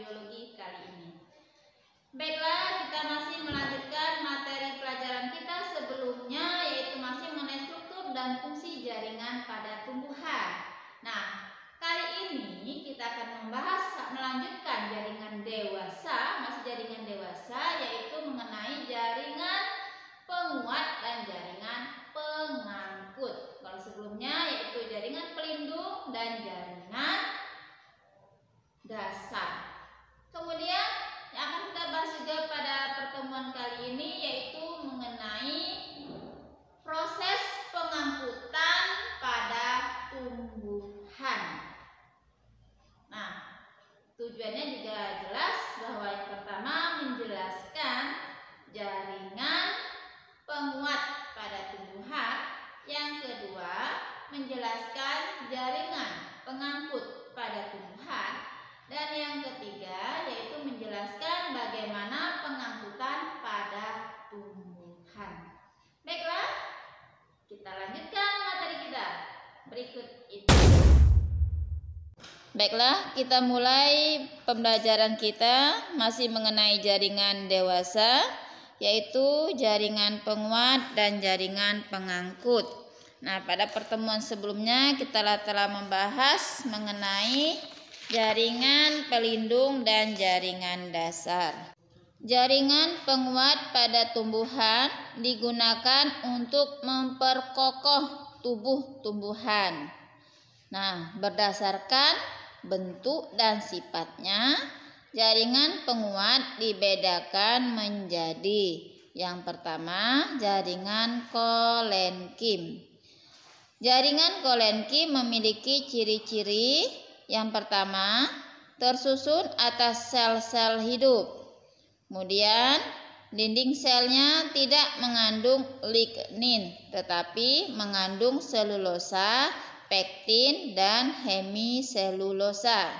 biologi kali ini. Baiklah, kita masih melanjutkan materi pelajaran kita sebelumnya, yaitu masih mengenai struktur dan fungsi jaringan pada tumbuhan. Nah, kali ini kita akan melanjutkan jaringan dewasa, masih jaringan dewasa, yaitu mengenai jaringan penguat dan jaringan pengangkut. Kalau sebelumnya yaitu jaringan pelindung dan jaringan dasar. Kemudian yang akan kita bahas juga pada pertemuan kali ini yaitu mengenai proses pengangkutan pada tumbuhan. Nah, tujuannya juga jelas bahwa yang pertama menjelaskan jaringan penguat pada tumbuhan, yang kedua menjelaskan jaringan pengangkut pada tumbuhan, dan yang ketiga yaitu menjelaskan bagaimana pengangkutan pada tumbuhan. Baiklah, kita lanjutkan materi kita berikut itu. Baiklah, kita mulai pembelajaran kita masih mengenai jaringan dewasa, yaitu jaringan penguat dan jaringan pengangkut. Nah, pada pertemuan sebelumnya kita telah membahas mengenai jaringan pelindung dan jaringan dasar. Jaringan penguat pada tumbuhan digunakan untuk memperkokoh tubuh tumbuhan. Nah, berdasarkan bentuk dan sifatnya, jaringan penguat dibedakan menjadi yang pertama jaringan kolenkim. Jaringan kolenkim memiliki ciri-ciri. Yang pertama, tersusun atas sel-sel hidup. Kemudian, dinding selnya tidak mengandung lignin, tetapi mengandung selulosa, pektin, dan hemiselulosa.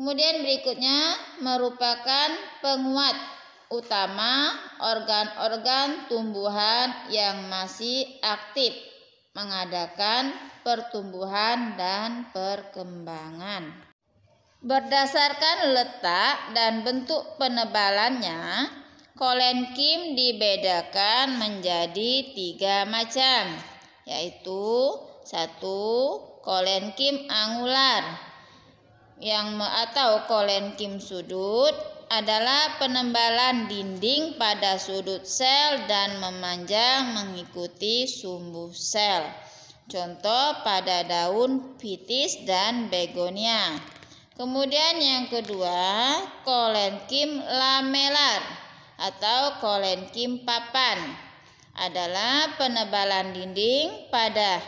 Kemudian berikutnya merupakan penguat utama organ-organ tumbuhan yang masih aktif mengadakan pertumbuhan dan perkembangan. Berdasarkan letak dan bentuk penebalannya, kolenkim dibedakan menjadi 3 macam, yaitu 1. Kolenkim angular atau kolenkim sudut adalah penebalan dinding pada sudut sel dan memanjang mengikuti sumbu sel. Contoh pada daun vitis dan begonia. Kemudian yang kedua, kolenkim lamelar atau kolenkim papan adalah penebalan dinding pada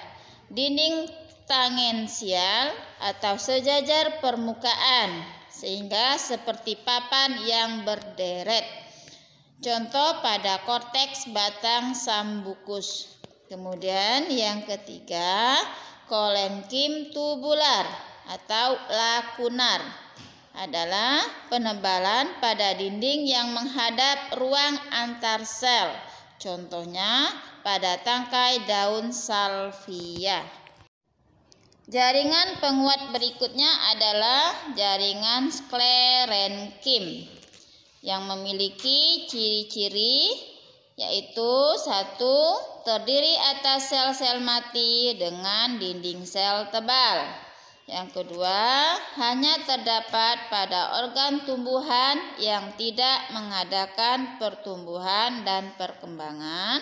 dinding tangensial atau sejajar permukaan sehingga seperti papan yang berderet. Contoh pada korteks batang sambucus. Kemudian yang ketiga, kolenkim tubular atau lakunar adalah penebalan pada dinding yang menghadap ruang antar sel. Contohnya pada tangkai daun salvia. Jaringan penguat berikutnya adalah jaringan sklerenkim yang memiliki ciri-ciri yaitu 1. Terdiri atas sel-sel mati dengan dinding sel tebal. Yang kedua, hanya terdapat pada organ tumbuhan yang tidak mengadakan pertumbuhan dan perkembangan.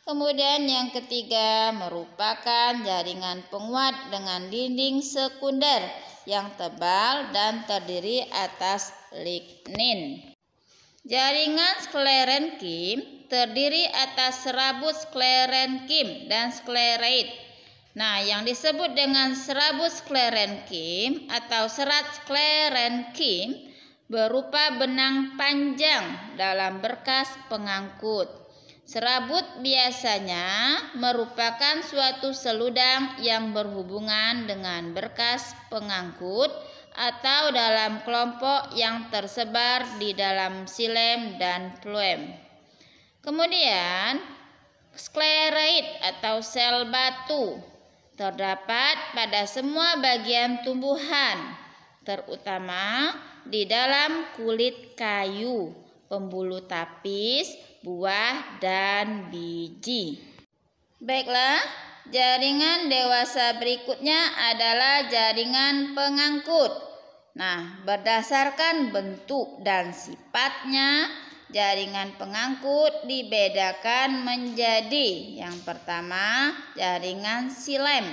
Kemudian yang ketiga merupakan jaringan penguat dengan dinding sekunder yang tebal dan terdiri atas lignin. Jaringan sklerenkim terdiri atas serabut sklerenkim dan sklereid. Nah, yang disebut dengan serabut sklerenkim atau serat sklerenkim berupa benang panjang dalam berkas pengangkut. Serabut biasanya merupakan suatu seludang yang berhubungan dengan berkas pengangkut atau dalam kelompok yang tersebar di dalam xilem dan phloem. Kemudian, sklereid atau sel batu terdapat pada semua bagian tumbuhan, terutama di dalam kulit kayu, pembuluh tapis, buah, dan biji. Baiklah, jaringan dewasa berikutnya adalah jaringan pengangkut. Nah, berdasarkan bentuk dan sifatnya, jaringan pengangkut dibedakan menjadi yang pertama, jaringan silem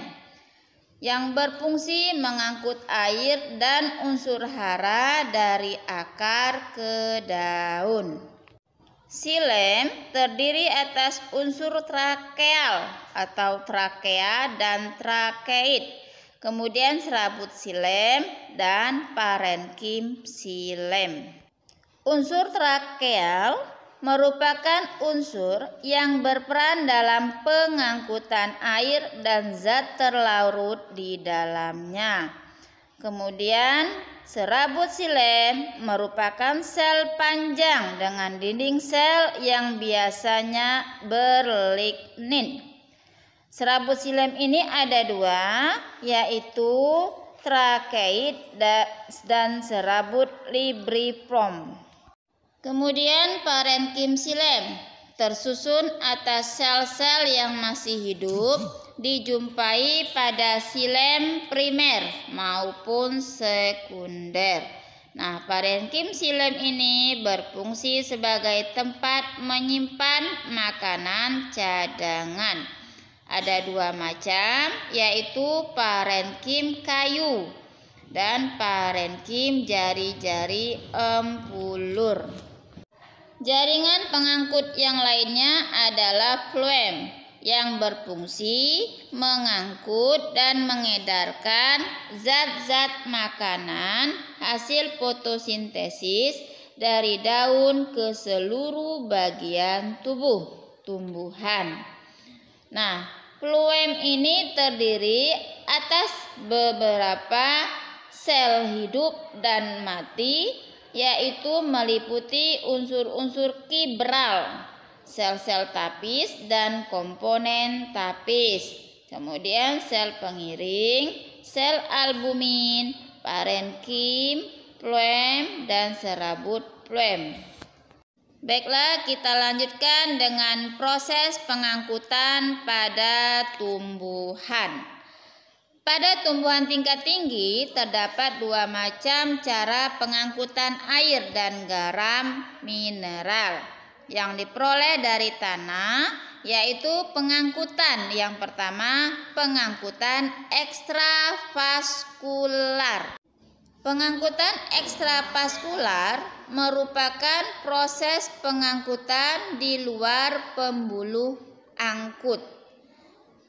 yang berfungsi mengangkut air dan unsur hara dari akar ke daun. Silem terdiri atas unsur trakeal atau trakea dan trakeit, kemudian serabut silem dan parenkim silem. Unsur trakeal merupakan unsur yang berperan dalam pengangkutan air dan zat terlarut di dalamnya. Kemudian serabut silem merupakan sel panjang dengan dinding sel yang biasanya berlignin. Serabut silem ini ada dua, yaitu trakeit dan serabut libriform. Kemudian parenkim silem tersusun atas sel-sel yang masih hidup dijumpai pada silem primer maupun sekunder. Nah, parenkim silem ini berfungsi sebagai tempat menyimpan makanan cadangan. Ada dua macam, yaitu parenkim kayu dan parenkim jari-jari empulur. Jaringan pengangkut yang lainnya adalah floem yang berfungsi mengangkut dan mengedarkan zat-zat makanan hasil fotosintesis dari daun ke seluruh bagian tubuh tumbuhan. Nah, floem ini terdiri atas beberapa sel hidup dan mati, yaitu meliputi unsur-unsur kibral, sel-sel tapis dan komponen tapis, kemudian sel pengiring, sel albumin, parenkim, floem, dan serabut floem. Baiklah, kita lanjutkan dengan proses pengangkutan pada tumbuhan. Pada tumbuhan tingkat tinggi terdapat dua macam cara pengangkutan air dan garam mineral yang diperoleh dari tanah, yaitu pengangkutan yang pertama, pengangkutan ekstravaskular. Pengangkutan ekstravaskular merupakan proses pengangkutan di luar pembuluh angkut.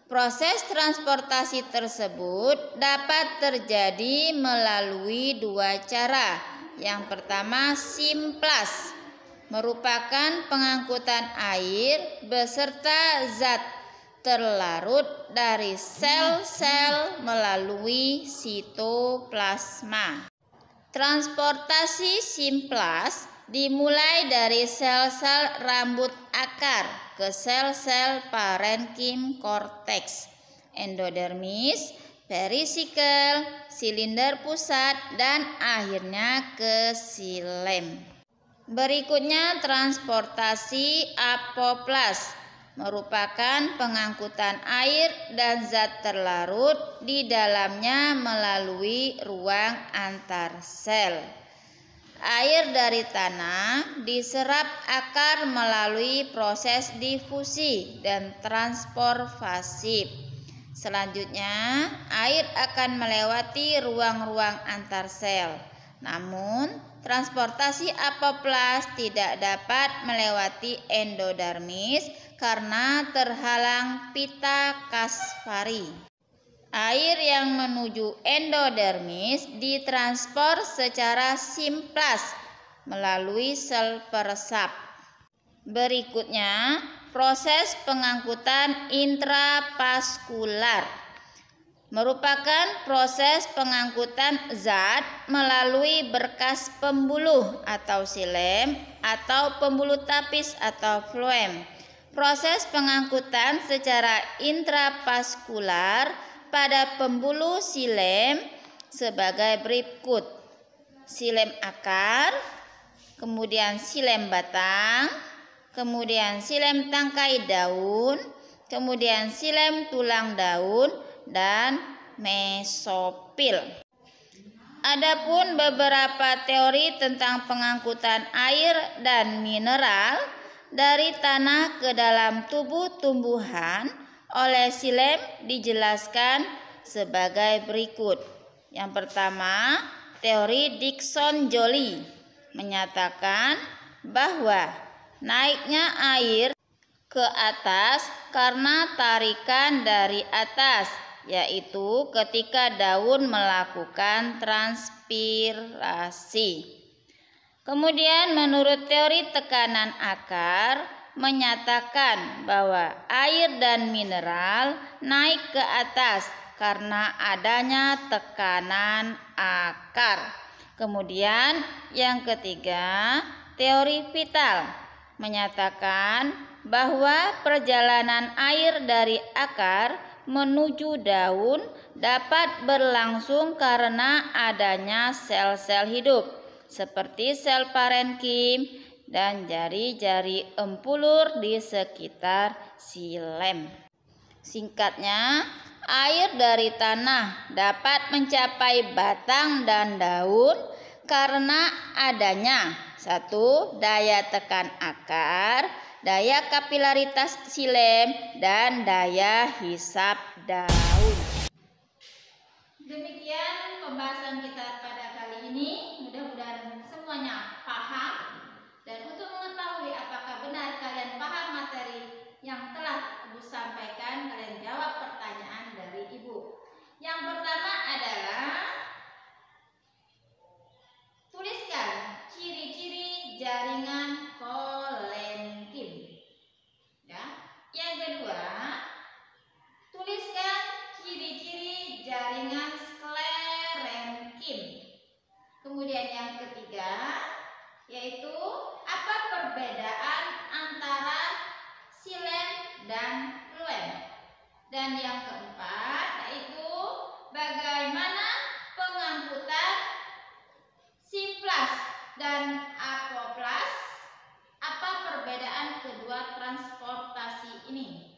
Proses transportasi tersebut dapat terjadi melalui dua cara. Yang pertama, simplas, merupakan pengangkutan air beserta zat terlarut dari sel-sel melalui sitoplasma. Transportasi simplas dimulai dari sel-sel rambut akar ke sel-sel parenkim korteks, endodermis, perisikel, silinder pusat, dan akhirnya ke silem. Berikutnya transportasi apoplas, merupakan pengangkutan air dan zat terlarut di dalamnya melalui ruang antar sel. Air dari tanah diserap akar melalui proses difusi dan transportasi. Selanjutnya, air akan melewati ruang-ruang antar sel. Namun, transportasi apoplas tidak dapat melewati endodermis karena terhalang pita Kaspari. Air yang menuju endodermis ditranspor secara simplas melalui sel peresap. Berikutnya, proses pengangkutan intravaskular merupakan proses pengangkutan zat melalui berkas pembuluh atau silem atau pembuluh tapis atau floem. Proses pengangkutan secara intravaskular pada pembuluh silem sebagai berikut: silem akar, kemudian silem batang, kemudian silem tangkai daun, kemudian silem tulang daun, dan mesopil. Adapun beberapa teori tentang pengangkutan air dan mineral dari tanah ke dalam tubuh tumbuhan oleh silem dijelaskan sebagai berikut. Yang pertama, teori Dickson-Joly menyatakan bahwa naiknya air ke atas karena tarikan dari atas, yaitu ketika daun melakukan transpirasi. Kemudian menurut teori tekanan akar menyatakan bahwa air dan mineral naik ke atas karena adanya tekanan akar. Kemudian yang ketiga, teori vital menyatakan bahwa perjalanan air dari akar menuju daun dapat berlangsung karena adanya sel-sel hidup seperti sel parenkim dan jari-jari empulur di sekitar silem. Singkatnya, air dari tanah dapat mencapai batang dan daun karena adanya: 1. Daya tekan akar, daya kapilaritas silem, dan daya hisap daun. Demikian pembahasan kita pada kali ini. Mudah-mudahan semuanya paham. Dan untuk mengetahui apakah benar kalian paham materi yang telah Ibu sampaikan, kalian jawab pertanyaan dari Ibu. Yang pertama adalah tuliskan ciri-ciri jaringan kolenkim. Ya. Yang kedua, tuliskan ciri-ciri jaringan sklerenkim. Kemudian yang ketiga, yaitu apa perbedaan antara silem dan fluem. Dan yang keempat, yaitu bagaimana pengangkutan simplas dan apoplas, apa perbedaan kedua transportasi ini.